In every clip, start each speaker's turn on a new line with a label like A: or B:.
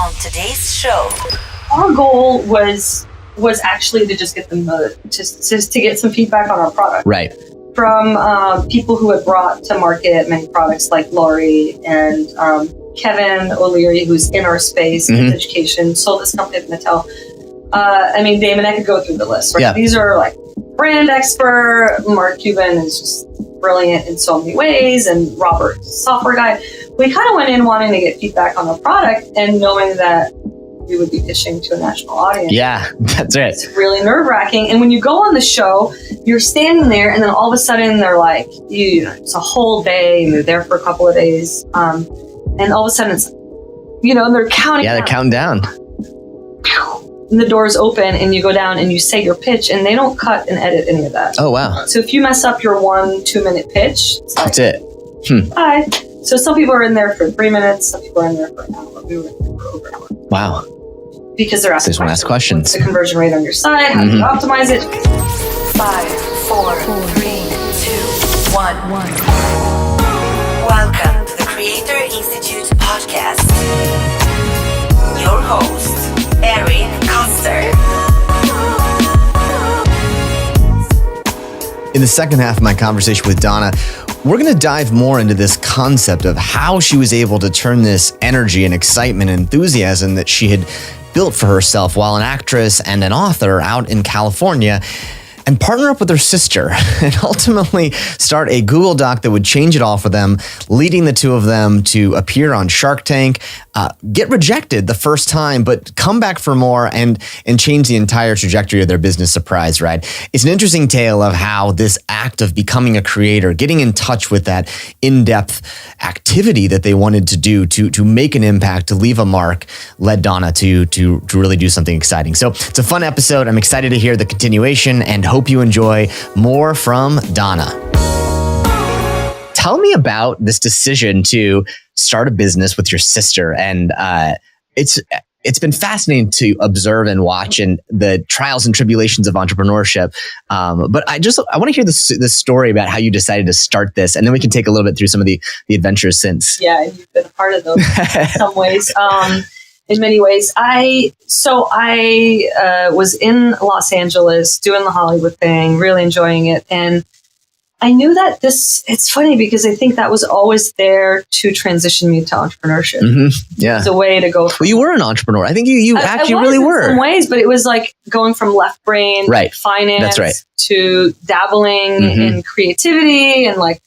A: on today's show.
B: Our goal was actually to just get them just to get some feedback on our product.
C: Right.
B: From people who had brought to market many products like Laurie and Kevin O'Leary, who's in our space, in education, sold this company at Mattel. Damon, I could go through the list, right? Yeah. These are like brand expert. Mark Cuban is just brilliant in so many ways, and Robert, software guy. We kind of went in wanting to get feedback on the product and knowing that we would be pitching to a national audience.
C: Yeah, that's right.
B: It's really nerve-wracking. And when you go on the show, you're standing there, and then all of a sudden they're like, it's a whole day, and you're there for a couple of days, and all of a sudden it's, and they're counting.
C: Yeah, they're counting down.
B: And the doors open, and you go down and you say your pitch, and they don't cut and edit any of that.
C: Oh, wow.
B: So if you mess up your 1-2 minute pitch, it's like,
C: that's it.
B: Bye. So some people are in there for 3 minutes, some people are in there for an hour. We were in there for over an hour.
C: Wow.
B: Because they're asking
C: questions.
B: What's the conversion rate on your site? How do you optimize it?
A: 5, 4, 3, 2, 1. Welcome to the Creator Institute podcast. Your host, Koester.
C: In the second half of my conversation with Donna, we're going to dive more into this concept of how she was able to turn this energy and excitement and enthusiasm that she had built for herself while an actress and an author out in California and partner up with her sister and ultimately start a Google Doc that would change it all for them, leading the two of them to appear on Shark Tank, get rejected the first time, but come back for more and change the entire trajectory of their business surprise, right? It's an interesting tale of how this act of becoming a creator, getting in touch with that in-depth activity that they wanted to do to make an impact, to leave a mark, led Donna to really do something exciting. So it's a fun episode. I'm excited to hear the continuation and hope you enjoy more from Donna. Tell me about this decision to start a business with your sister. And it's been fascinating to observe and watch and the trials and tribulations of entrepreneurship. But I want to hear this story about how you decided to start this. And then we can take a little bit through some of the adventures since.
B: Yeah, you've been a part of those in some ways. In many ways. I was in Los Angeles doing the Hollywood thing, really enjoying it. And I knew that it's funny because I think that was always there to transition me to entrepreneurship.
C: Mm-hmm. Yeah.
B: It's a way to go.
C: Well, you were an entrepreneur. I think you actually really were.
B: In some ways, but it was like going from left brain, finance, to dabbling in creativity and like,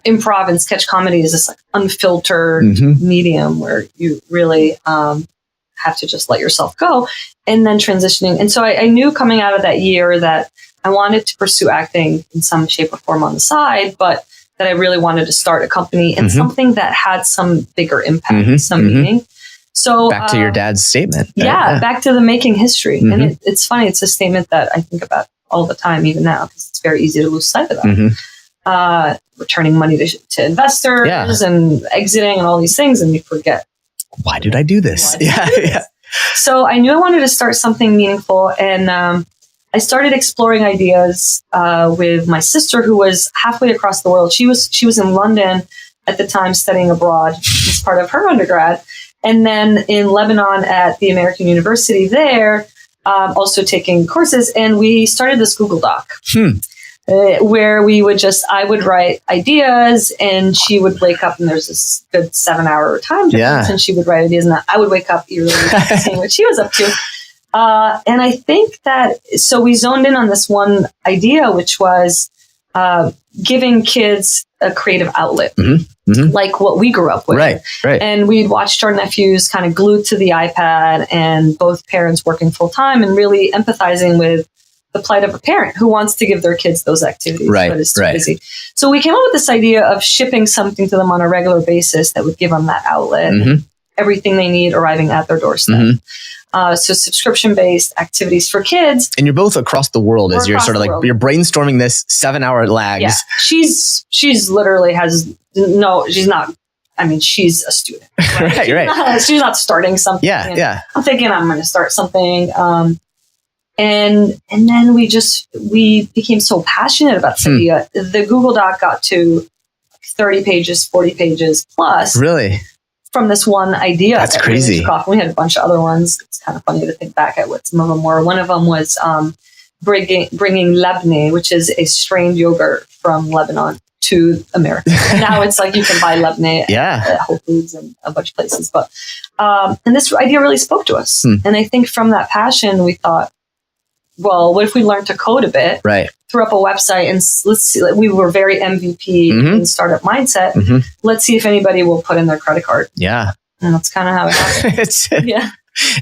B: improv and sketch comedy is this like unfiltered medium where you really have to just let yourself go and then transitioning. And so I knew coming out of that year that I wanted to pursue acting in some shape or form on the side, but that I really wanted to start a company and something that had some bigger impact, some meaning. So
C: back to your dad's statement.
B: Yeah, back to the making history. And it's funny. It's a statement that I think about all the time, even now, because it's very easy to lose sight of that. Returning money to investors and exiting and all these things. And you forget.
C: Why did I do this? Yeah.
B: So I knew I wanted to start something meaningful. And I started exploring ideas with my sister, who was halfway across the world. She was in London at the time studying abroad as part of her undergrad. And then in Lebanon at the American University there, also taking courses. And we started this Google Doc. Where I would write ideas and she would wake up, and there's this good 7-hour time difference, and she would write ideas and I would wake up eagerly seeing what she was up to. And I think so we zoned in on this one idea, which was giving kids a creative outlet, like what we grew up with.
C: Right.
B: And we'd watched our nephews kind of glued to the iPad and both parents working full time and really empathizing with the plight of a parent who wants to give their kids those activities, but is too busy. So we came up with this idea of shipping something to them on a regular basis that would give them that outlet, everything they need arriving at their doorstep. So subscription-based activities for kids.
C: And you're both across the world as you're sort of like, you're brainstorming this 7-hour lags.
B: Yeah. She's literally she's not. I mean, she's a student. Right. She's not starting something.
C: Yeah.
B: I'm thinking I'm going to start something. And then we became so passionate about this idea. The Google Doc got to 30 pages, 40 pages plus.
C: Really?
B: from this one idea.
C: That's
B: that
C: crazy.
B: Really took off. We had a bunch of other ones. It's kind of funny to think back at what some of them were. One of them was bringing labneh, which is a strained yogurt from Lebanon to America. And now it's like you can buy labneh at Whole Foods and a bunch of places. But and this idea really spoke to us. And I think from that passion, we thought, well, what if we learned to code a bit?
C: Right.
B: Threw up a website and let's see. We were very MVP in startup mindset. Let's see if anybody will put in their credit card.
C: Yeah.
B: And that's kind of how it happened.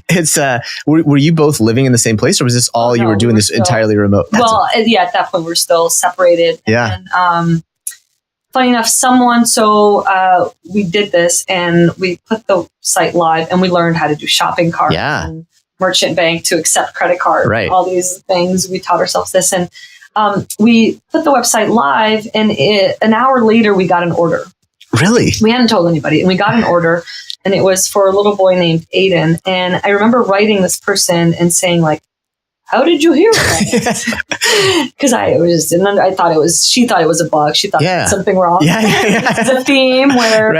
C: It's were you both living in the same place, or was this all you were doing this entirely remote?
B: At that point we're still separated.
C: Yeah.
B: And, funny enough, we did this and we put the site live and we learned how to do shopping carts and merchant bank to accept credit card.
C: Right.
B: All these things. We taught ourselves this, and we put the website live, and an hour later we got an order.
C: Really? We
B: hadn't told anybody, and we got an order, and it was for a little boy named Aiden. And I remember writing this person and saying, like, how did you hear that? Because she thought it was a bug. She thought there was something wrong. It's a theme where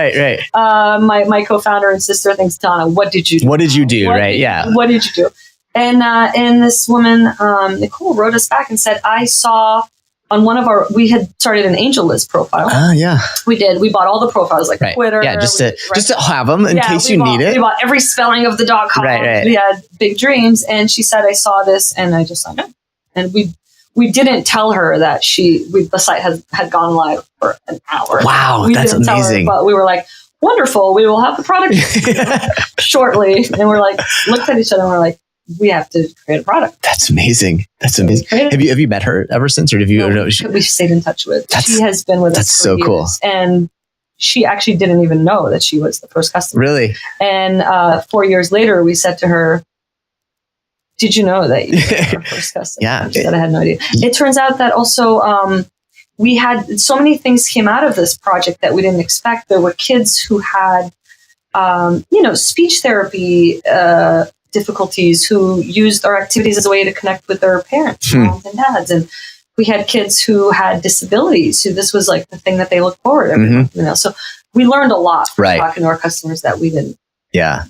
B: my co-founder and sister thinks, Donna, what did you do?
C: What did you do? What
B: did you do? And this woman, Nicole, wrote us back and said, I saw on we had started an angel list profile. We did. We bought all the profiles, like Twitter.
C: Yeah, just to have them in case you need it.
B: We bought every spelling of the .com.
C: Right.
B: We had big dreams. And she said, I saw this and I just signed up. And we didn't tell her that the site had gone live for an hour.
C: Wow, that's amazing.
B: But we were like, wonderful. We will have the product shortly. And we're like, looked at each other and we're like, we have to create a product. That's amazing. Have you met her ever since, or have you? No, we've stayed in touch with. She has been with us. That's so cool. And she actually didn't even know that she was the first customer. Really? And 4 years later, we said to her, "Did you know that you were our first customer?" She said, "I had no idea." It turns out that also we had so many things came out of this project that we didn't expect. There were kids who had, speech therapy difficulties, who used our activities as a way to connect with their parents, moms and dads. And we had kids who had disabilities, who this was like the thing that they look forward to. So we learned a lot from talking to our customers that we didn't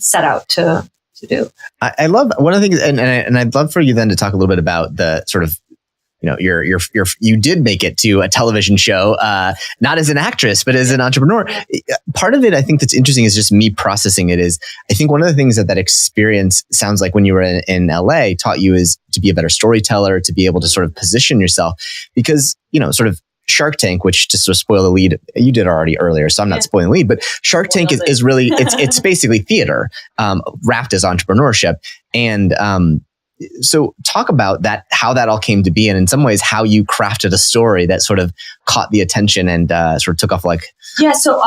B: set out to do.
C: I love one of the things, and I'd love for you then to talk a little bit about the sort of, you did make it to a television show, not as an actress, but as an entrepreneur. Part of it, I think that's interesting is just me processing it is, I think one of the things that experience sounds like when you were in LA taught you is to be a better storyteller, to be able to sort of position yourself, because, sort of Shark Tank, which just to spoil the lead, you did already earlier, so I'm not spoiling the lead, but Shark Tank is really, it's basically theater, wrapped as entrepreneurship. And, so talk about that, how that all came to be, and in some ways how you crafted a story that sort of caught the attention and sort of took off like.
B: Yeah. So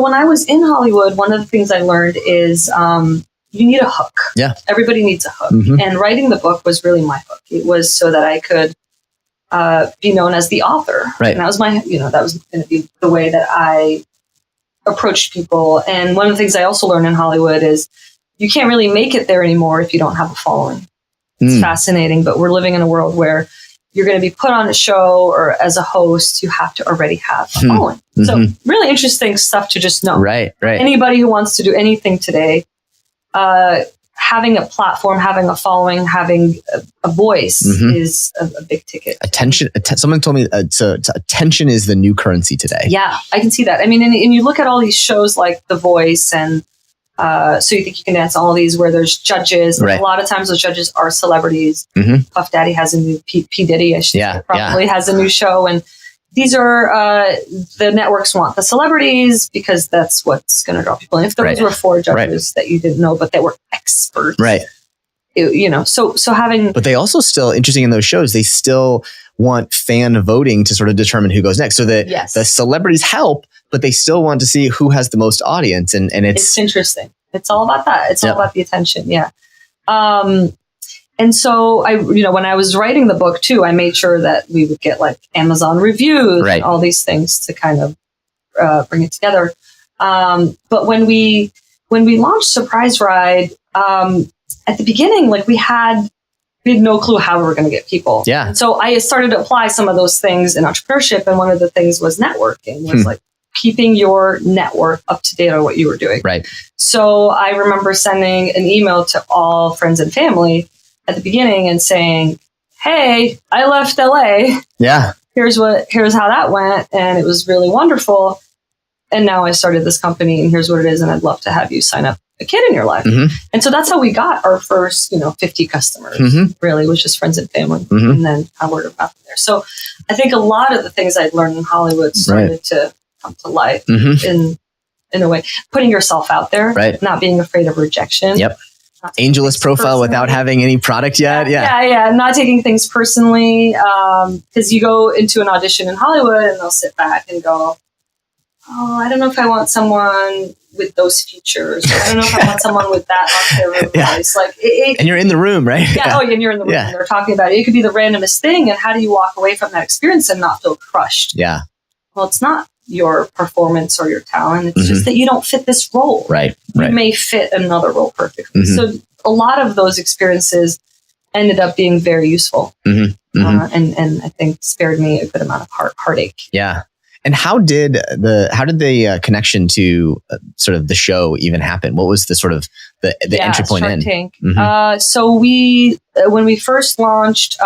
B: when I was in Hollywood, one of the things I learned is you need a hook. Yeah. Everybody needs a hook. And writing the book was really my hook. It was so that I could be known as the author. Right. And that was that was going to be the way that I approached people. And one of the things I also learned in Hollywood is you can't really make it there anymore if you don't have a following. It's fascinating, but we're living in a world where you're going to be put on a show or as a host, you have to already have a following. So really interesting stuff to just know. Right. Anybody who wants to do anything today, having a platform, having a following, having a voice is a big ticket.
C: Attention. Someone told me attention is the new currency today.
B: Yeah, I can see that. I mean, and you look at all these shows like The Voice and So You Think You Can Dance, all these where there's judges. A lot of times those judges are celebrities. Puff Daddy has a new, P. Diddy, I should say, probably has a new show. And these are, the networks want the celebrities because that's what's going to draw people in. If those were 4 judges that you didn't know, but that were experts. So having.
C: But they also still, interesting in those shows, they still want fan voting to sort of determine who goes next. So that the celebrities help, but they still want to see who has the most audience. And it's
B: interesting. It's all about that. It's all about the attention. Yeah. And so I, when I was writing the book too, I made sure that we would get like Amazon reviews and all these things to kind of bring it together. But when we launched Surprise Ride, at the beginning, like we had no clue how we were going to get people. Yeah. And so I started to apply some of those things in entrepreneurship. And one of the things was networking. Was like, keeping your network up to date on what you were doing.
C: Right.
B: So I remember sending an email to all friends and family at the beginning and saying, hey, I left LA.
C: Yeah.
B: Here's how that went. And it was really wonderful. And now I started this company and here's what it is. And I'd love to have you sign up a kid in your life.
C: Mm-hmm.
B: And so that's how we got our first, 50 customers.
C: Mm-hmm.
B: Really, it was just friends and family.
C: Mm-hmm.
B: And then I word of mouth from there. So I think a lot of the things I'd learned in Hollywood started to come to life
C: Mm-hmm.
B: in a way. Putting yourself out there,
C: right.
B: Not being afraid of rejection.
C: Yep. Angelist profile without having any product yet.
B: Yeah. Not taking things personally. Because you go into an audition in Hollywood and they'll sit back and go, oh, I don't know if I want someone with those features. I don't know if I want someone with that on their voice. Like,
C: and you're in the room, right?
B: Yeah. Oh, and you're in the room. And they're talking about it. It could be the randomest thing. And how do you walk away from that experience and not feel crushed?
C: Yeah.
B: Well, it's not your performance or your talent. It's just that you don't fit this role.
C: Right.
B: You may fit another role perfectly. So a lot of those experiences ended up being very useful, and I think spared me a good amount of heartache.
C: Yeah. And how did the connection to sort of the show even happen? What was the sort of the entry point
B: Shark
C: in?
B: Tank.
C: Mm-hmm.
B: So we when we first launched.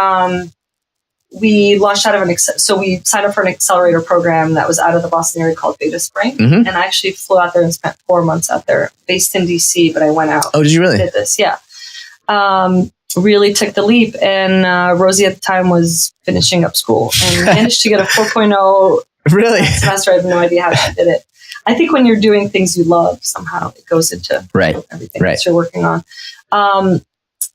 B: We launched out of we signed up for an accelerator program that was out of the Boston area called Beta Spring.
C: Mm-hmm.
B: And I actually flew out there and spent 4 months out there, based in DC, but I went out.
C: Oh, did you really?
B: Did this, yeah. Really took the leap. And Rosie at the time was finishing up school and managed to get a 4.0
C: really
B: semester. I have no idea how she did it. I think when you're doing things you love, somehow it goes into everything that you're working on.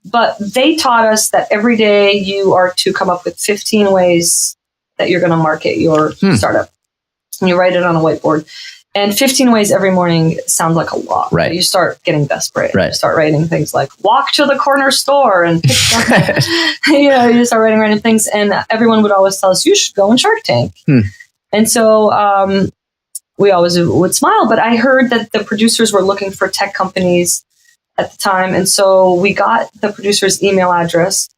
B: But they taught us that every day you are to come up with 15 ways that you're going to market your startup. And you write it on a whiteboard. And 15 ways every morning sounds like a lot.
C: Right.
B: You start getting desperate.
C: Right.
B: You start writing things like walk to the corner store and pick something. You start writing random things. And everyone would always tell us, you should go on Shark Tank. And so we always would smile. But I heard that the producers were looking for tech companies at the time. And so we got the producer's email address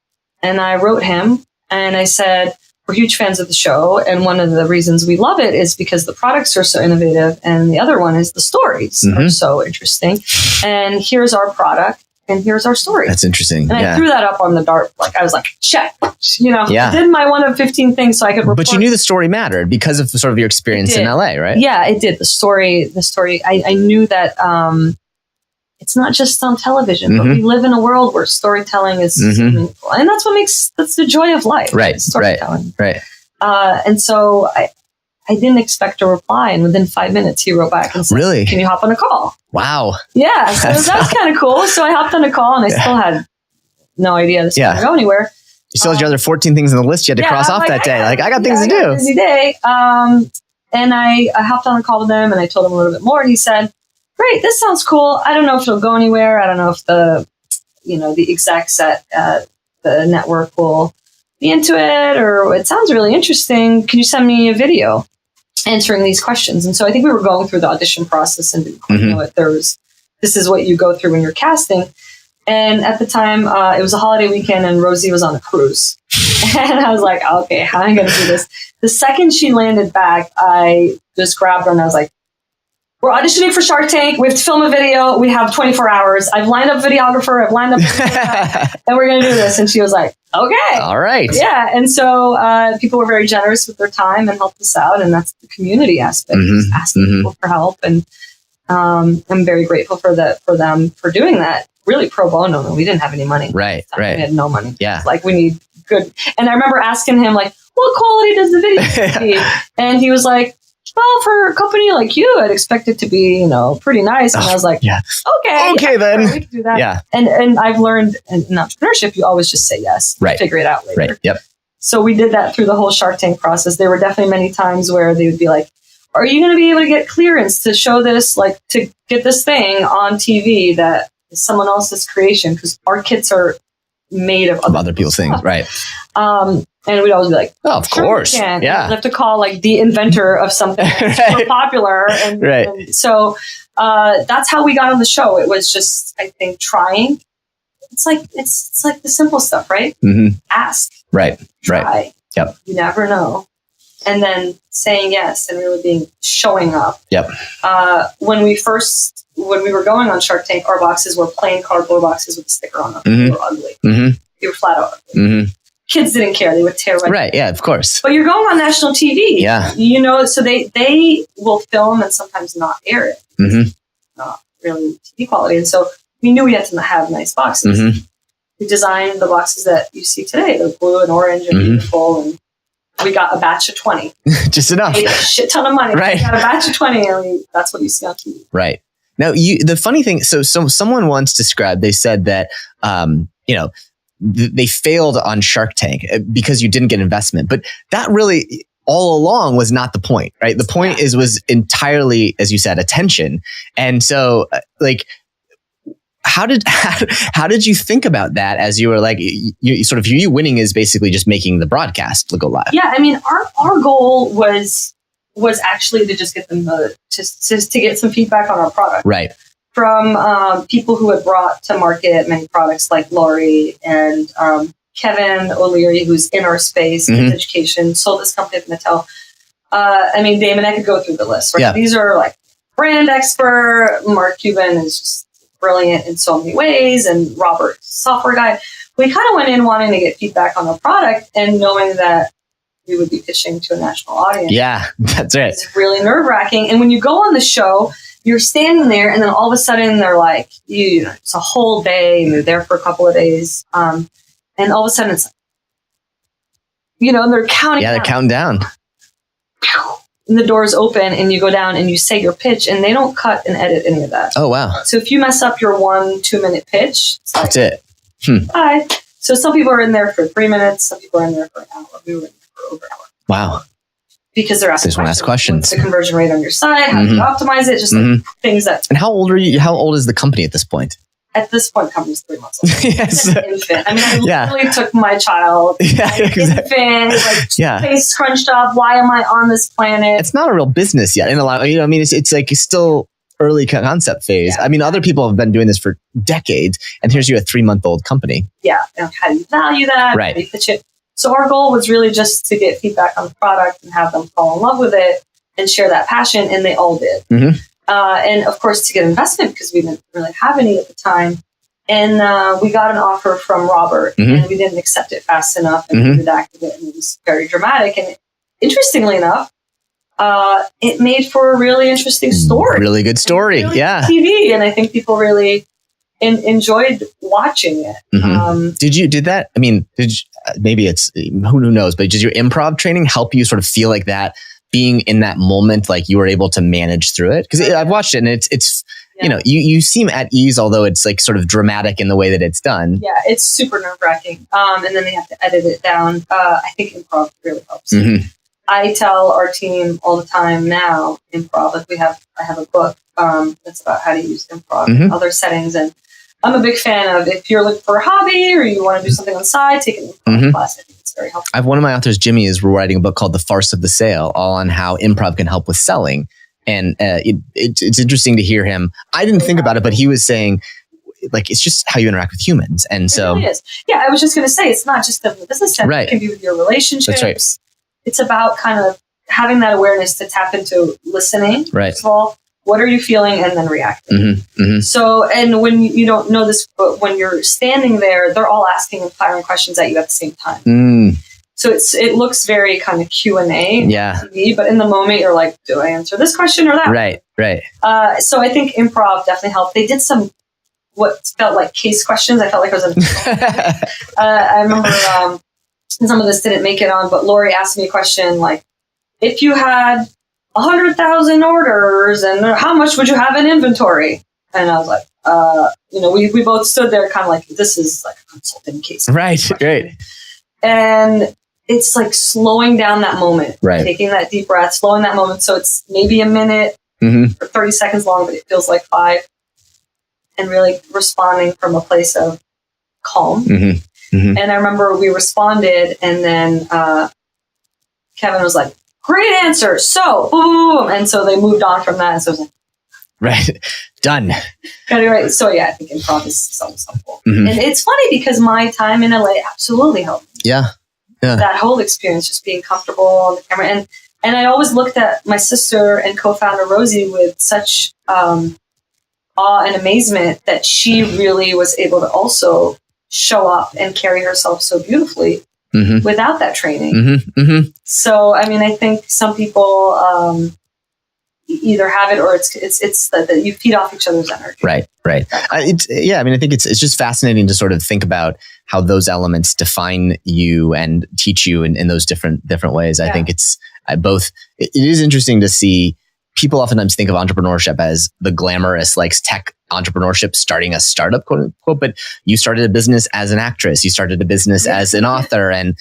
B: and I wrote him and I said, we're huge fans of the show. And one of the reasons we love it is because the products are so innovative. And the other one is the stories are so interesting. And here's our product and here's our story.
C: That's interesting.
B: And I threw that up on the dart. Like I was like, check, I did my one of 15 things so I could report.
C: But you knew the story mattered because of sort of your experience in LA, right?
B: Yeah, it did. The story, I knew that, it's not just on television, but we live in a world where storytelling is meaningful. And that's the joy of life.
C: Right.
B: Storytelling.
C: Right.
B: And so I didn't expect a reply. And within 5 minutes, he wrote back and said,
C: really?
B: Can you hop on a call?
C: Wow.
B: Yeah. So that was kind of cool. So I hopped on a call and I still had no idea this was going to go anywhere.
C: You still had your other 14 things on the list you had to cross off that day. Like, I got things to do.
B: Busy day. And I hopped on a call with him and I told him a little bit more. And he said, great, this sounds cool. I don't know if it'll go anywhere. I don't know if the execs at the network will be into it, or it sounds really interesting. Can you send me a video answering these questions? And so I think we were going through the audition process and didn't quite know it. This is what you go through when you're casting. And at the time, it was a holiday weekend and Rosie was on a cruise. And I was like, okay, how am I going to do this? The second she landed back, I just grabbed her and I was like, we're auditioning for Shark Tank. We have to film a video. We have 24 hours. I've lined up videographer. I've lined up and we're going to do this. And she was like, okay.
C: All right.
B: Yeah. And so people were very generous with their time and helped us out. And that's the community aspect, just asking people for help. And I'm very grateful for them for doing that. Really pro bono. And we didn't have any money.
C: Right.
B: We had no money.
C: Yeah.
B: Like we need good. And I remember asking him like, what quality does the video need? And he was like, well, for a company like you, I'd expect it to be, pretty nice. And I was like, okay then. We can do that.
C: Yeah.
B: And I've learned in entrepreneurship, you always just say yes.
C: Right.
B: Figure it out later.
C: Right. Yep.
B: So we did that through the whole Shark Tank process. There were definitely many times where they would be like, are you going to be able to get clearance to show this, like to get this thing on TV that is someone else's creation? Because our kits are made of other people's things.
C: Right.
B: And we'd always be like,
C: oh, of course.
B: Yeah.
C: We'd
B: have to call like the inventor of something super popular. And so that's how we got on the show. It was just, I think, trying. It's like the simple stuff, right? Ask.
C: Right.
B: Try.
C: Yep.
B: You never know. and then saying yes and really showing up.
C: Yep.
B: When we were going on Shark Tank, our boxes were plain cardboard boxes with a sticker on them. They were ugly. They were flat out ugly. Kids didn't care. They would tear
C: right. Yeah, of course.
B: But you're going on national TV.
C: Yeah.
B: So they will film and sometimes not air it. Not really TV quality. And so we knew we had to have nice boxes. We designed the boxes that you see today. They're blue and orange and beautiful. And we got a batch of 20.
C: Just enough.
B: Paid a shit ton of money.
C: Right.
B: We got a batch of 20 and that's what you see on TV.
C: Right. Now, the funny thing, so someone once described, they said that, they failed on Shark Tank because you didn't get investment. But that really all along was not the point, right? The point was entirely, as you said, attention. And so how did you think about that as you were like, you winning is basically just making the broadcast go live?
B: Yeah. I mean, our goal was actually to just get them to get some feedback on our product.
C: Right.
B: From people who had brought to market many products like Lori and Kevin O'Leary, who's in our space, in education, sold this company at Mattel. I mean, Damon, I could go through the list, right? Yeah. These are like brand expert. Mark Cuban is just brilliant in so many ways. And Robert, software guy. We kind of went in wanting to get feedback on the product and knowing that we would be pitching to a national audience.
C: Yeah, that's right.
B: It's really nerve-wracking. And when you go on the show, you're standing there and then all of a sudden they're like, it's a whole day and you're there for a couple of days. And all of a sudden it's like, they're counting down.
C: They're counting down.
B: And the doors open and you go down and you say your pitch and they don't cut and edit any of that.
C: Oh, wow.
B: So if you mess up your 1-2 minute pitch, it's like,
C: that's it.
B: Bye. So some people are in there for 3 minutes. Some people are in there for an hour. We were in there for over an hour.
C: Wow.
B: Because they're asking questions. What's the conversion rate on your site? How do you optimize it? Just like things that.
C: And how old are you? How old is the company at this point?
B: At this point, the company's 3 months old.
C: Yes.
B: It's an infant. I mean, I literally took my child, infant, face scrunched up. Why am I on this planet?
C: It's not a real business yet. In a lot, I mean, it's like it's still early concept phase. Yeah. I mean, other people have been doing this for decades, and here's you a 3-month-old company.
B: Yeah. And how do you value that?
C: Right.
B: How do you pitch it? So our goal was really just to get feedback on the product and have them fall in love with it and share that passion, and they all did. And of course, to get investment because we didn't really have any at the time. And we got an offer from Robert, and we didn't accept it fast enough, and we redacted it, and it was very dramatic. And interestingly enough, it made for a really interesting story.
C: Really good story, really good
B: TV, and I think people really enjoyed watching it.
C: Did that? I mean, maybe it's who knows, but did your improv training help you sort of feel like that? Being in that moment, like you were able to manage through it? Because I've watched it and it's you seem at ease, although it's like sort of dramatic in the way that it's done. Yeah,
B: it's super nerve-wracking. And then they have to edit it down. I think improv really helps. I tell our team all the time now, improv, I have a book that's about how to use improv in other settings. And I'm a big fan of if you're looking for a hobby or you want to do something on the side, take an improv class. I think it's very helpful.
C: I have one of my authors, Jimmy, is writing a book called The Farce of the Sale, all on how improv can help with selling. And it's interesting to hear him. I didn't think about it, but he was saying, like, it's just how you interact with humans. And so
B: it really is. Yeah, I was just going to say, it's not just the business sense. Right. It can be with your relationships.
C: That's right.
B: It's about kind of having that awareness to tap into listening.
C: Right.
B: First of all, what are you feeling? And then reacting. So, and when you don't know this, but when you're standing there, they're all asking and firing questions at you at the same time. So it looks very kind of Q&A on TV, but in the moment you're like, do I answer this question or that?
C: Right.
B: So I think improv definitely helped. They did some what felt like case questions. I felt like I was in I remember some of this didn't make it on, but Lori asked me a question like, if you had 100,000 orders and how much would you have in inventory? And I was like, we both stood there kind of like, this is like a consulting case.
C: Right.
B: And it's like slowing down that moment, taking that deep breath, slowing that moment. So it's maybe a minute or 30 seconds long, but it feels like 5, and really responding from a place of calm. And I remember we responded, and then Kevin was like, great answer. So, boom. And so they moved on from that. And so it was like,
C: done.
B: Anyway, so yeah, I think improv is always helpful. And it's funny because my time in LA absolutely helped me.
C: Yeah.
B: that whole experience, just being comfortable on the camera. And I always looked at my sister and co-founder Rosie with such awe and amazement that she really was able to also show up and carry herself so beautifully without that training. So, I mean, I think some people either have it or it's that you feed off each other's energy.
C: Right. I mean, I think it's just fascinating to sort of think about how those elements define you and teach you in those different ways. I think it's it is interesting to see. People oftentimes think of entrepreneurship as the glamorous, like tech entrepreneurship, starting a startup, quote unquote. But you started a business as an actress. You started a business as an author, and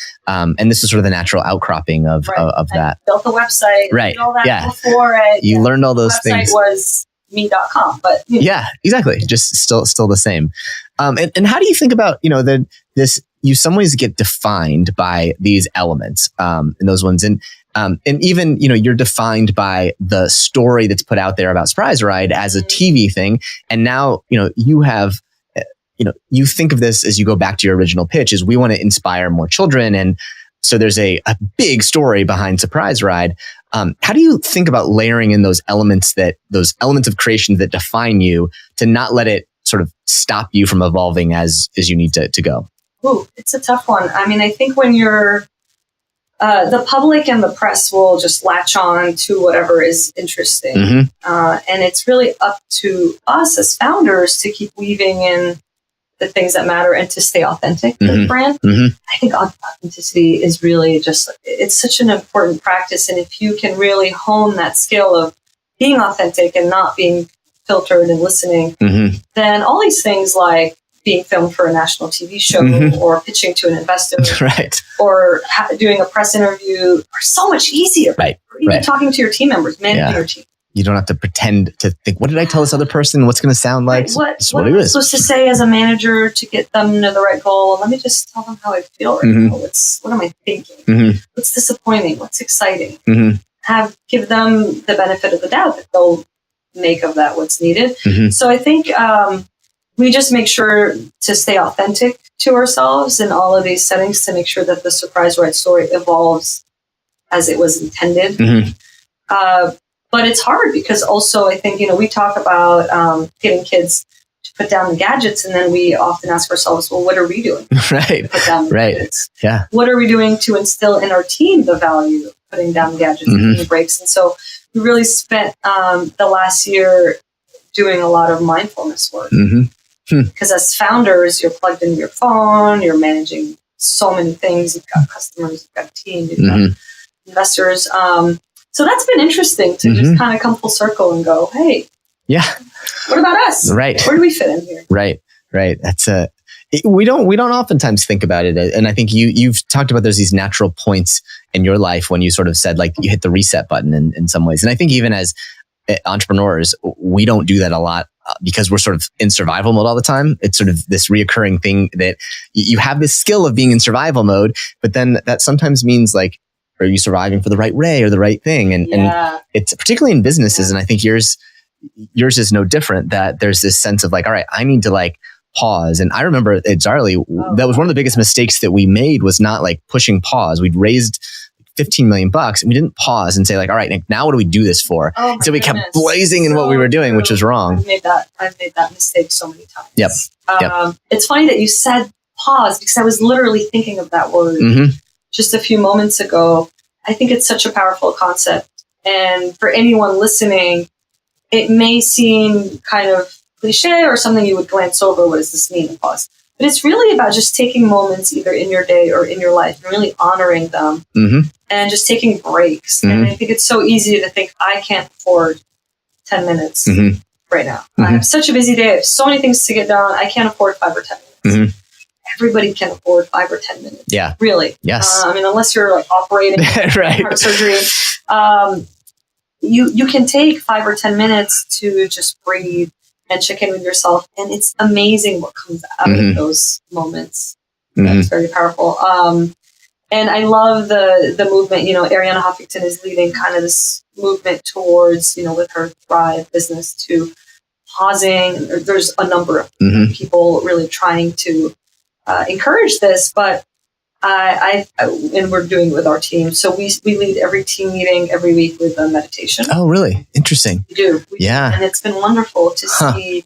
C: this is sort of the natural outcropping of that.
B: Built a website,
C: right?
B: Did all that before it.
C: You learned all those things.
B: The website was me.com, but
C: exactly, just still the same. And how do you think about this? You some ways get defined by these elements, and those ones, and even, you're defined by the story that's put out there about Surprise Ride as a TV thing. And now, you have, you think of this as you go back to your original pitch is we want to inspire more children. And so there's a big story behind Surprise Ride. How do you think about layering in those elements of creation that define you to not let it sort of stop you from evolving as you need to go?
B: Ooh, it's a tough one. I mean, I think when you're the public and the press will just latch on to whatever is interesting. And it's really up to us as founders to keep weaving in the things that matter and to stay authentic to the brand. I think authenticity is really it's such an important practice. And if you can really hone that skill of being authentic and not being filtered and listening, then all these things like being filmed for a national TV show or pitching to an investor or doing a press interview are so much easier. Or even talking to your team members, managing your team.
C: You don't have to pretend to think, what did I tell this other person? What's going to sound like?
B: What am I supposed to say as a manager to get them to the right goal? Let me just tell them how I feel right now. What am I thinking? What's disappointing? What's exciting? Give them the benefit of the doubt that they'll make of that what's needed. So I think we just make sure to stay authentic to ourselves in all of these settings to make sure that the Surprise Ride story evolves as it was intended. But it's hard because also I think, we talk about getting kids to put down the gadgets, and then we often ask ourselves, well, what are we doing? To put down the gadgets? What are we doing to instill in our team the value of putting down the gadgets and taking breaks? And so we really spent the last year doing a lot of mindfulness work. Because as founders, you're plugged into your phone, you're managing so many things. You've got customers, you've got a team, you've got investors. So that's been interesting to just kind of come full circle and go, hey, what about us? Where do we fit in here? Right.
C: That's we don't oftentimes think about it. And I think you've talked about there's these natural points in your life when you sort of said like you hit the reset button in some ways. And I think even as entrepreneurs, we don't do that a lot. Because we're sort of in survival mode all the time. It's sort of this reoccurring thing that you have this skill of being in survival mode, but then that sometimes means like, are you surviving for the right way or the right thing? And it's particularly in businesses. And I think yours is no different, that there's this sense of like, all right, I need to like pause. And I remember at Zarly, that was one of the biggest mistakes that we made was not like pushing pause. We'd raised $15 million and we didn't pause and say like, all right, Nick, now what do we do this for? So we kept blazing in what we were doing, which was wrong.
B: I've made that mistake so many times. It's funny that you said pause because I was literally thinking of that word just a few moments ago. I think it's such a powerful concept. And for anyone listening, it may seem kind of cliche or something you would glance over. What does this mean? Pause. But it's really about just taking moments either in your day or in your life and really honoring them and just taking breaks. And I think it's so easy to think I can't afford 10 minutes right now. I have such a busy day. I have so many things to get done. I can't afford 5 or 10 minutes. Everybody can afford 5 or 10 minutes.
C: Yeah.
B: Really.
C: Yes.
B: I mean, unless you're like operating heart surgery, you can take 5 or 10 minutes to just breathe and check in with yourself. And it's amazing what comes out of those moments. That's very powerful. And I love the movement, Arianna Huffington is leading kind of this movement towards, with her Thrive business to pausing. There's a number of people really trying to encourage this, but And we're doing it with our team. So we lead every team meeting every week with a meditation.
C: Oh, really? Interesting.
B: We do.
C: Yeah.
B: And it's been wonderful to see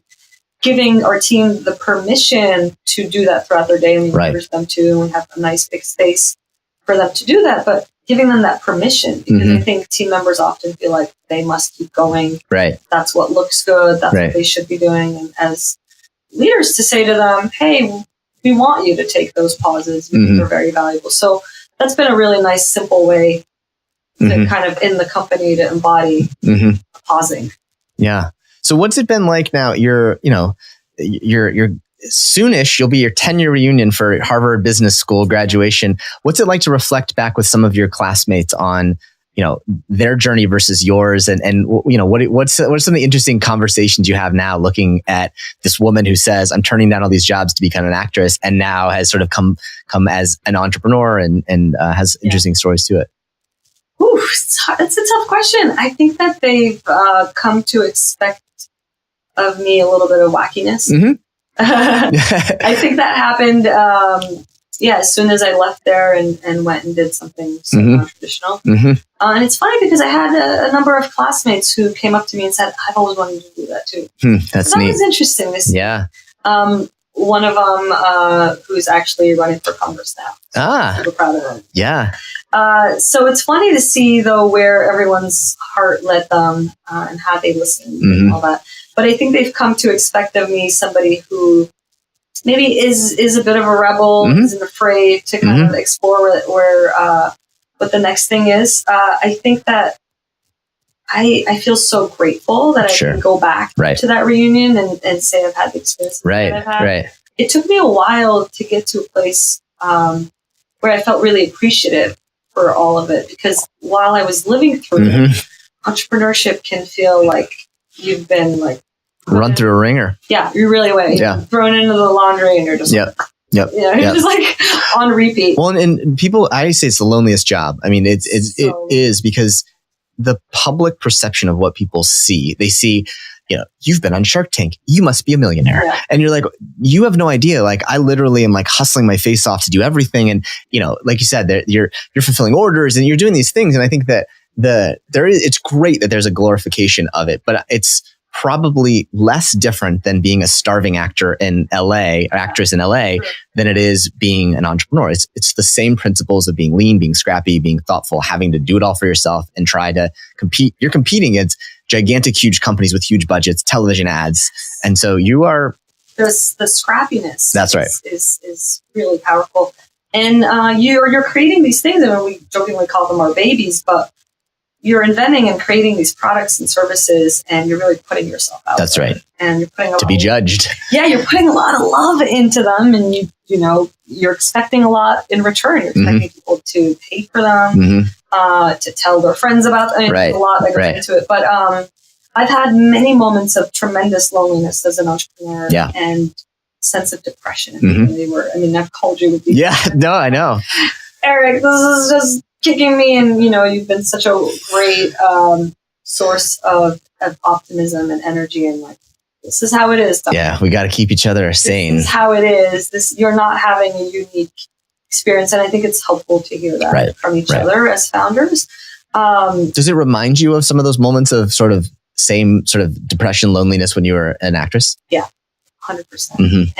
B: giving our team the permission to do that throughout their day. And we encourage them to, and we have a nice big space for them to do that, but giving them that permission, because I think team members often feel like they must keep going.
C: Right.
B: That's what looks good. That's what they should be doing. And as leaders, to say to them, hey, we want you to take those pauses. They're very valuable. So that's been a really nice, simple way to kind of in the company to embody pausing.
C: Yeah. So what's it been like now? You're soonish, you'll be your 10-year reunion for Harvard Business School graduation. What's it like to reflect back with some of your classmates on, their journey versus yours? And what's some of the interesting conversations you have now looking at this woman who says, I'm turning down all these jobs to become an actress, and now has sort of come as an entrepreneur and has interesting stories to it?
B: Ooh, it's a tough question. I think that they've come to expect of me a little bit of wackiness. I think that happened, as soon as I left there and went and did something so non-traditional. And it's funny because I had a number of classmates who came up to me and said, I've always wanted to do that too.
C: That's
B: so that
C: neat.
B: was interesting. One of them who's actually running for Congress now. I'm super proud of him.
C: Yeah.
B: So it's funny to see, though, where everyone's heart led them and how they listened and all that. But I think they've come to expect of me somebody who maybe is a bit of a rebel, isn't afraid to kind of explore where what the next thing is. I think that I feel so grateful that I can go back to that reunion and say I've had the experience that I've had. It took me a while to get to a place where I felt really appreciative for all of it, because while I was living through it, entrepreneurship can feel like you've been like
C: run through a ringer.
B: Yeah, you really would.
C: Yeah.
B: Thrown into the laundry and you're just
C: Yep.
B: you're just like on repeat.
C: Well, and people, I say it's the loneliest job. I mean, it is because the public perception of what people see, they see, you've been on Shark Tank, you must be a millionaire. Yeah. And you're like, you have no idea. Like, I literally am like hustling my face off to do everything. And, like you said, you're fulfilling orders and you're doing these things. And I think that it's great that there's a glorification of it, but it's probably less different than being a starving actor in LA, or actress in LA, than it is being an entrepreneur. It's the same principles of being lean, being scrappy, being thoughtful, having to do it all for yourself and try to compete. You're competing against gigantic, huge companies with huge budgets, television ads. And so you are...
B: The scrappiness.
C: That's right.
B: Is really powerful. And you're creating these things. I mean, we jokingly call them our babies, but you're inventing and creating these products and services, and you're really putting yourself out.
C: That's
B: there.
C: right.
B: And you're putting
C: to be judged.
B: Yeah, you're putting a lot of love into them, and you're expecting a lot in return. You're expecting people to pay for them, to tell their friends about them. A lot that goes into it. But I've had many moments of tremendous loneliness as an entrepreneur, and sense of depression. I've called you with these.
C: Yeah, no, I know.
B: Eric, this is just kicking me, and you've been such a great source of optimism and energy, and like, this is how it is. Donna.
C: Yeah, we got to keep each other sane.
B: This is how it is. You're not having a unique experience, and I think it's helpful to hear that from each other as founders.
C: Does it remind you of some of those moments of same sort of depression, loneliness when you were an actress?
B: Yeah, 100%.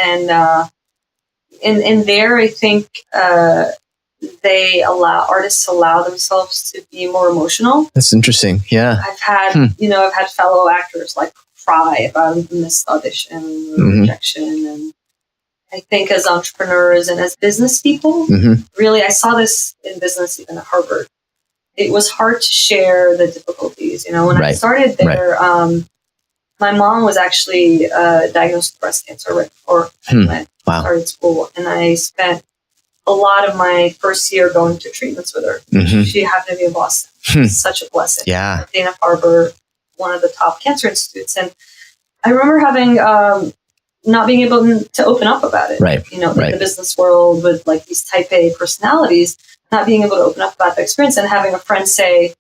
B: And in there, I think artists allow themselves to be more emotional.
C: That's interesting. Yeah.
B: I've had fellow actors like cry about a missed audition or rejection. And I think as entrepreneurs and as business people, really, I saw this in business even at Harvard. It was hard to share the difficulties. When I started there, my mom was actually diagnosed with breast cancer right before I started school. And I spent a lot of my first year going to treatments with her. She happened to be in Boston. Such a blessing.
C: Yeah.
B: Dana-Farber, one of the top cancer institutes. And I remember having, not being able to open up about it. In the business world with like these type A personalities, not being able to open up about the experience, and having a friend say,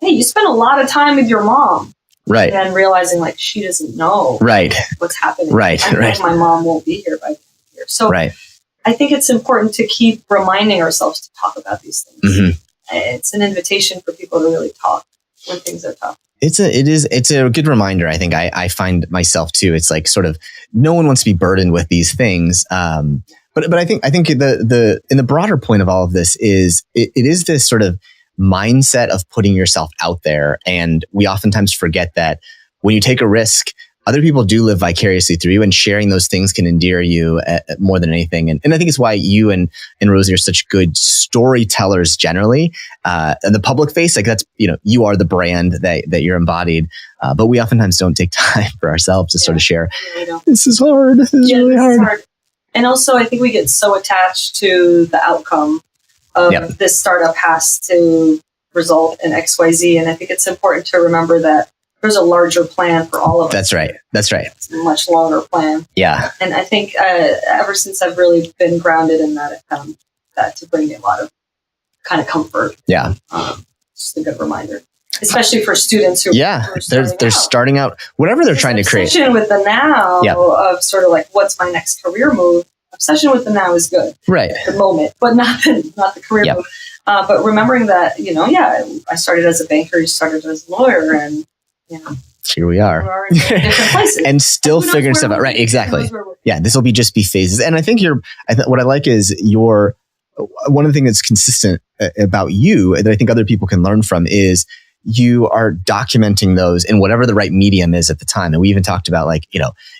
B: hey, you spent a lot of time with your mom.
C: Right.
B: And really like she doesn't know what's happening.
C: Right.
B: I think my mom won't be here by the end of the year. So I I think it's important to keep reminding ourselves to talk about these things. It's an invitation for people to really talk when things are tough.
C: It's a good reminder. I think I find myself too. It's like sort of no one wants to be burdened with these things. But I think the in the broader point of all of this is it is this sort of mindset of putting yourself out there. And we oftentimes forget that when you take a risk, other people do live vicariously through you, and sharing those things can endear you more than anything. And I think it's why you and Rosie are such good storytellers generally. In the public face, like that's, you are the brand that you're embodied. But we oftentimes don't take time for ourselves to sort of share.
B: Really
C: This is hard. This is really hard.
B: And also, I think we get so attached to the outcome of this startup has to result in XYZ. And I think it's important to remember that there's a larger plan for all of us.
C: That's right.
B: It's a much longer plan.
C: Yeah.
B: And I think ever since I've really been grounded in that, I found that to bring me a lot of kind of comfort.
C: Yeah.
B: Just a good reminder, especially for students who
C: they're starting out, whatever they're trying to create.
B: Obsession with the now of sort of like, what's my next career move? Obsession with the now is good.
C: Right.
B: At the moment, but not the career move. But remembering that, I started as a banker, you started as a lawyer, and
C: here we are
B: in different places.
C: and still figuring stuff out. Right. Exactly. Yeah. This will just be phases. And I think what I like is one of the things that's consistent about you that I think other people can learn from is you are documenting those in whatever the right medium is at the time. And we even talked about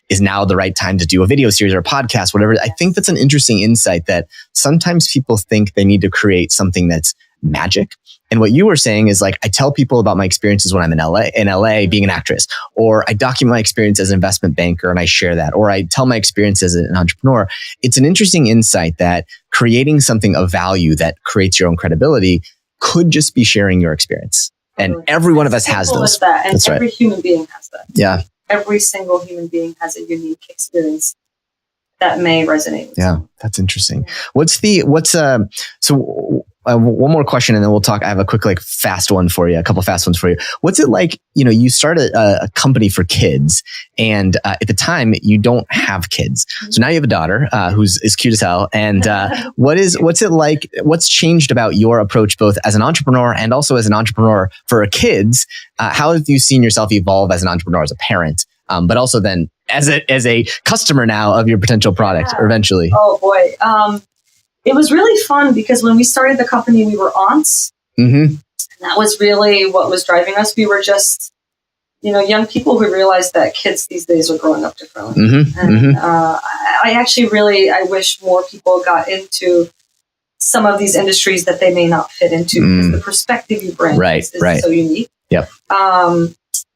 C: is now the right time to do a video series or a podcast, whatever. I think that's an interesting insight that sometimes people think they need to create something that's magic. And what you were saying is I tell people about my experiences when I'm in LA being an actress, or I document my experience as an investment banker and I share that, or I tell my experience as an entrepreneur. It's an interesting insight that creating something of value that creates your own credibility could just be sharing your experience. And every one of us has those.
B: And every human being has that.
C: Yeah.
B: Every single human being has a unique experience that may resonate with
C: you. That's interesting. One more question and then we'll talk. I have a quick, fast one for you, a couple fast ones for you. What's it like, you started a company for kids and at the time you don't have kids. So now you have a daughter who's cute as hell. And what's it like? What's changed about your approach, both as an entrepreneur and also as an entrepreneur for kids? How have you seen yourself evolve as an entrepreneur, as a parent, but also then as a customer now of your potential product eventually?
B: Oh boy. It was really fun because when we started the company, we were aunts. Mm-hmm. And that was really what was driving us. We were just, young people who realized that kids these days are growing up differently. Mm-hmm. And I wish more people got into some of these industries that they may not fit into because the perspective you bring is so unique.
C: Yep.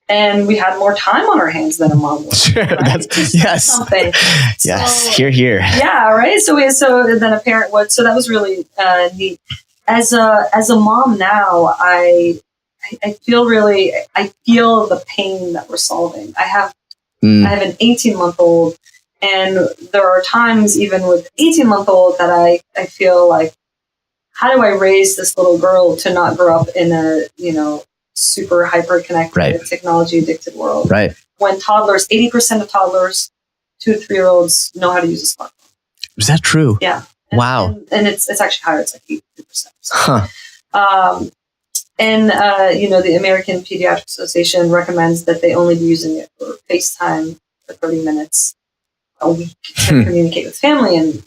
B: And we had more time on our hands than a mom would.
C: Sure,
B: right?
C: Yes.
B: Something.
C: Yes. Here.
B: Yeah. Right. So than a parent would. So that was really neat. As a mom now, I feel the pain that we're solving. I have an 18-month-old, and there are times even with 18-month-old that I feel like, how do I raise this little girl to not grow up in a super hyper-connected, technology-addicted world.
C: Right.
B: When 80% of toddlers, 2 to 3-year-olds know how to use a smartphone.
C: Is that true?
B: Yeah.
C: Wow.
B: And it's actually higher. It's 82%.
C: Huh.
B: The American Pediatric Association recommends that they only be using it for FaceTime for 30 minutes a week to communicate with family. And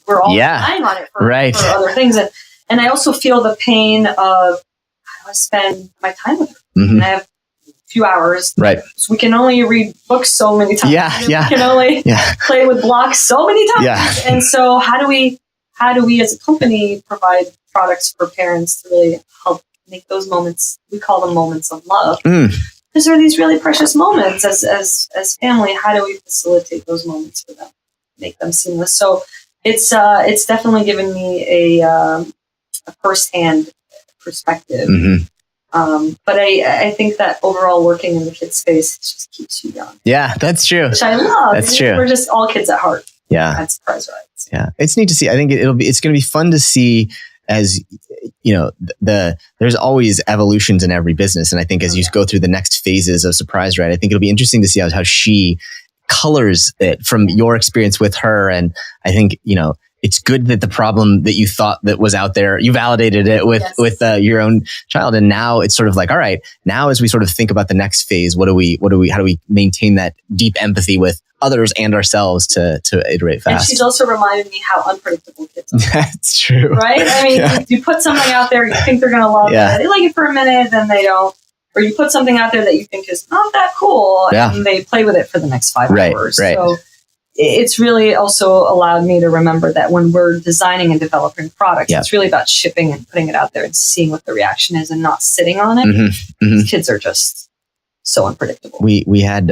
B: we're all relying on it for other things. And I also feel the pain of, I spend my time with her. Mm-hmm. And I have a few hours.
C: Right.
B: So we can only read books so many times.
C: Yeah.
B: We can only play with blocks so many times.
C: Yeah.
B: And so how do we as a company provide products for parents to really help make those moments, we call them moments of love. Because there are these really precious moments as family. How do we facilitate those moments for them? Make them seamless. So it's definitely given me a firsthand perspective. Mm-hmm. But I think that overall working in the kids space just keeps you young.
C: Yeah, that's true.
B: Which I love.
C: That's true.
B: We're just all kids at heart.
C: Yeah.
B: At Surprise Rides.
C: Yeah. It's neat to see. I think it's going to be fun to see as, there's always evolutions in every business. And I think as you go through the next phases of Surprise Ride, I think it'll be interesting to see how she colors it from your experience with her. And I think, it's good that the problem that you thought that was out there, you validated it with your own child. And now it's sort of like, all right, now as we sort of think about the next phase, how do we maintain that deep empathy with others and ourselves to iterate fast?
B: And she's also reminded me how unpredictable kids are.
C: That's true.
B: Right? I mean, you put something out there, you think they're going to love it. They like it for a minute, then they don't. Or you put something out there that you think is not that cool, and they play with it for the next 5 hours.
C: Right.
B: So it's really also allowed me to remember that when we're designing and developing products, it's really about shipping and putting it out there and seeing what the reaction is and not sitting on it. These kids are just so unpredictable.
C: We had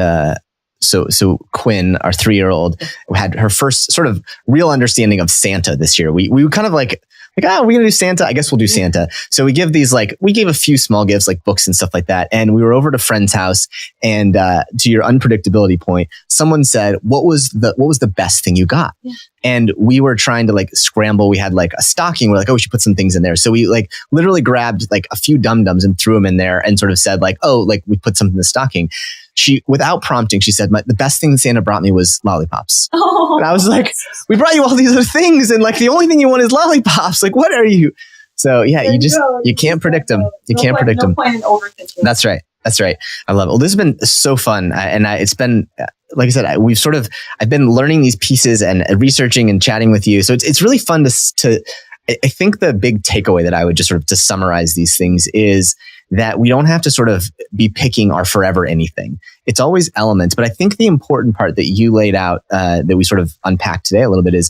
C: so Quinn, our 3-year-old, had her first sort of real understanding of Santa this year. We were kind of like, we're going to do Santa. I guess we'll do Santa. So we give we gave a few small gifts like books and stuff like that. And we were over at a friend's house. And to your unpredictability point, someone said, what was the best thing you got? Yeah. And we were trying to like scramble. We had like a stocking. We're like, oh, we should put some things in there. So we like literally grabbed like a few dum-dums and threw them in there and sort of said like, oh, like we put something in the stocking. She, without prompting, she said, the best thing Santa brought me was lollipops. Oh, and I was like, we brought you all these other things. And like, the only thing you want is lollipops. Like, what are you? So yeah, you can't predict them. You can't predict them.
B: No point in overthinking.
C: That's right. I love it. Well, this has been so fun. It's been, like I said, I've been learning these pieces and researching and chatting with you. So it's really fun to I think the big takeaway that I would just sort of to summarize these things is that we don't have to sort of be picking our forever anything. It's always elements. But I think the important part that you laid out, that we sort of unpacked today a little bit is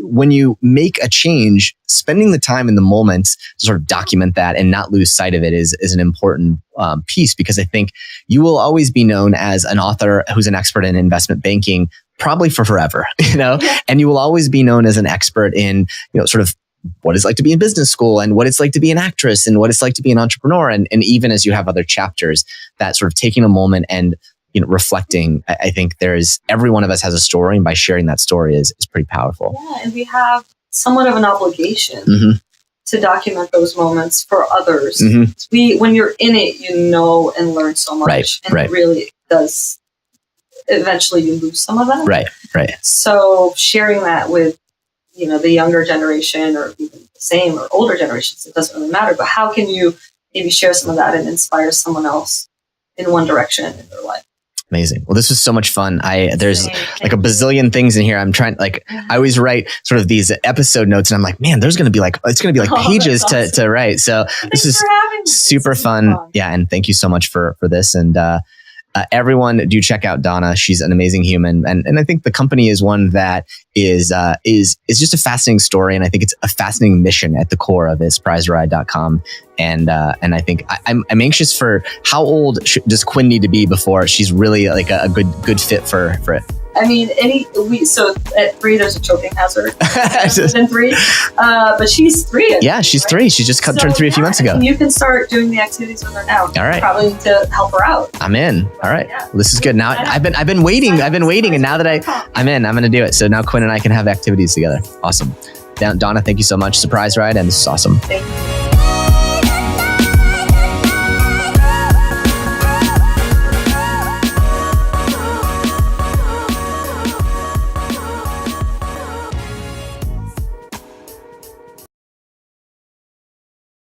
C: when you make a change, spending the time in the moments to sort of document that and not lose sight of it is an important piece, because I think you will always be known as an author who's an expert in investment banking, probably for forever, and you will always be known as an expert in, sort of what it's like to be in business school and what it's like to be an actress and what it's like to be an entrepreneur. And even as you have other chapters, that sort of taking a moment and, reflecting, I think every one of us has a story, and by sharing that story is pretty powerful.
B: Yeah. And we have somewhat of an obligation to document those moments for others. When you're in it, and learn so much. It really does. Eventually you lose some of that.
C: Right.
B: So sharing that with, the younger generation or even the same or older generations, it doesn't really matter. But how can you maybe share some of that and inspire someone else in one direction in their life?
C: Amazing. Well, this was so much fun. There's like a bazillion things in here. I'm trying, I always write sort of these episode notes, and I'm like, man, it's going to be like pages to write. So this is super fun. Yeah. And thank you so much for this. And, everyone do check out Donna. She's an amazing human. And I think the company is one that is just a fascinating story. And I think it's a fascinating mission at the core of it, surpriseride.com. And I think I'm anxious for how old does Quinn need to be before she's really like a good fit for it.
B: I mean, so at 3, there's a choking hazard. Within 3, but she's 3.
C: Yeah, she's 3. She just turned 3 a few months ago.
B: You can start doing the activities with her now.
C: All right.
B: Probably need to help her out.
C: I'm in. All right. Yeah. Well, this is good. Now I've been waiting, and now that I'm in, I'm going to do it. So now Quinn and I can have activities together. Awesome. Donna, thank you so much. Surprise Ride, and this is awesome.
B: Thank you.